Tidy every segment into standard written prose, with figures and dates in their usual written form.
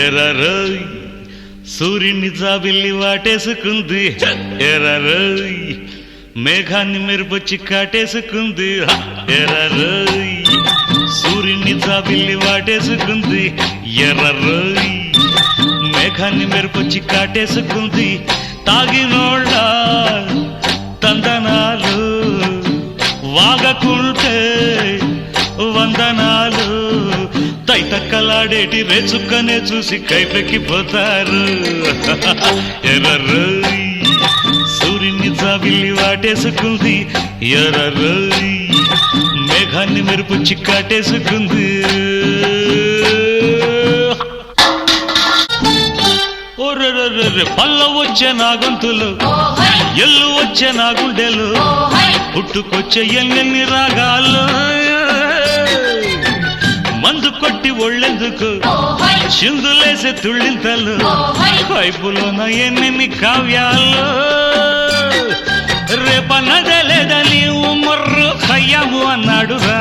ఎర్రరోయ్ సూర్యుని జాబిల్లి వాటేసుకుంది, ఎర్రరోయ్ మేఘాన్ని మెరుపొచ్చి కాటేసుకుంది, ఎర్రరోయ్ సూర్యుని జాబిల్లి వాటేసుకుంది, ఎర్రరోయ్ మేఘాన్ని మెరుపొచ్చి కాటేసుకుంది. తాగినోళ్ళ తందనాలు వాగకుంటే వందనాలు, తైతక్కలాడేటి రేచుక్కనే చూసి కైపెక్కిపోతారు. ఎర్రరోయ్ సూర్యుని జాబిల్లి వాటేసుకుంది, ఎర్రరోయ్ మేఘాన్ని మెరుపుచ్చి కాటేసుకుంది. పల్ల వచ్చే నా గొంతులు, ఎల్లు వచ్చే నా గుండెలు, పుట్టుకొచ్చే ఎన్నెన్ని రాగాలు, మందు కొట్టి ఒళ్ళెందుకు చిందులేసే తుళ్ళింతలు, పైపులోన ఎన్నెన్ని కావ్యాలు, రేపన్నదే లేదని ఉమ్మర్రు ఖయ్యాము అన్నాడురా,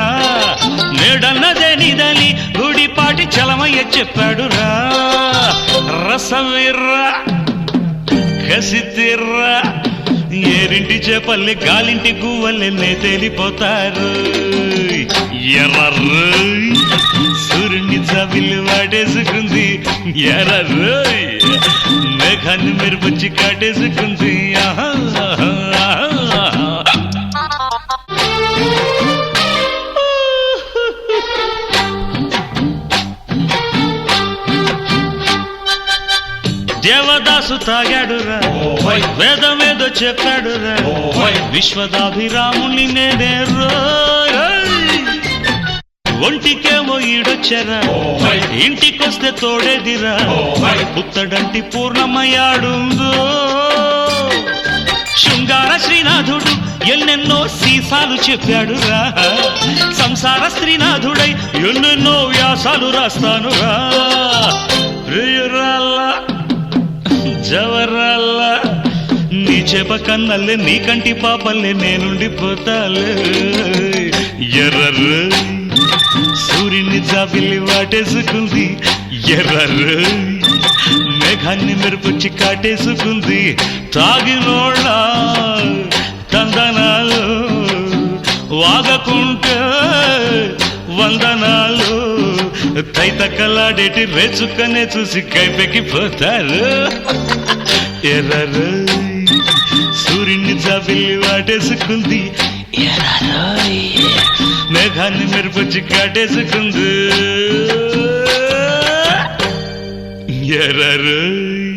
నేడన్నదే నీదని గుడిపాటి చలమయ్య చెప్పాడురా. రసవీర్రా కసితీర్రా ఏరింటి చేపల్లి గాలింటి గువ్వల్లెన్నే తేలిపోతారు. ఎర్రరోయ్ సూర్యుని జాబిల్లి వాటేసుకుంది, ఎర్రరోయ్ మేఘాన్ని మెరుపొచ్చి కాటేసుకుంది. దేవదాసు తాగాడురా, వేదమేదో చెప్పాడురా, విశ్వదాభిరాముని నేనే ఒంటికేమో ఈడొచ్చరా, ఇంటికొస్తే తోడేదిరా, పుత్తడంటి పూర్ణమయ్యాడుందో. శృంగార శ్రీనాథుడు ఎన్నెన్నో సీసాలు చెప్పాడురా, సంసార స్త్రీనాథుడై ఎన్నెన్నో వ్యాసాలు రాస్తానురా. ప్రియురాల్లా జవరాల్లా నీ చేప కన్నల్లే నీ కంటి పాపల్లే నేనుండిపోతాలే. ఎర్రరోయ్ సూర్యుని జాబిల్లి వాటేసుకుంది, ఎర్రరోయ్ మేఘాన్ని మెరుపుచ్చి కాటేసుకుంది. తాగినోళ్ళ తందనాలు వాగకుంటే వందనాలు, తైతక్కలాడేటి రేచుక్కనే చూసి కైపెక్కిపోతారు. ఎర్రరోయ్ సూర్యుని జాబిల్లి వాటేసుకుంది, ఎర్రరోయ్ మేఘాన్ని మెరుపొచ్చి కాటేసుకుంది. ఎర్రరోయ్